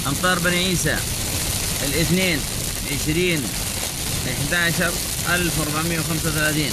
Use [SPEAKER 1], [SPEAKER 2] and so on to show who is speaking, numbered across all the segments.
[SPEAKER 1] أمطار بني عيسى الاثنين 20/11/1435.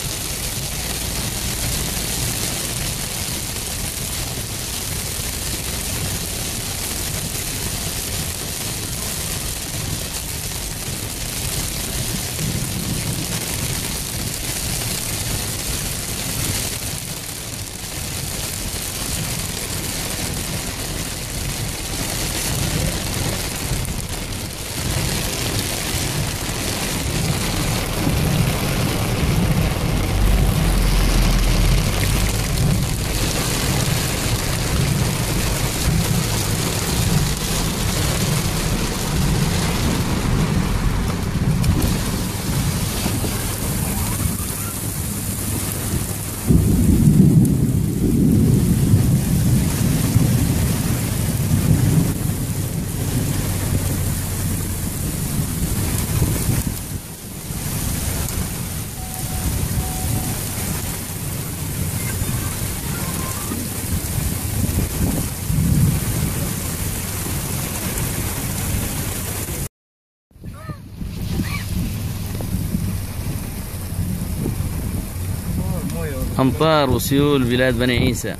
[SPEAKER 1] أمطار وسيول بلاد بني عيسى.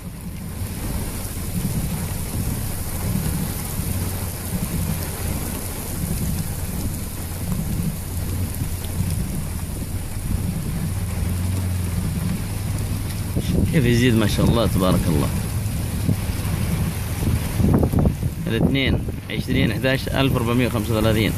[SPEAKER 1] كيف يزيد ما شاء الله تبارك الله. الاثنين 20/11/1435.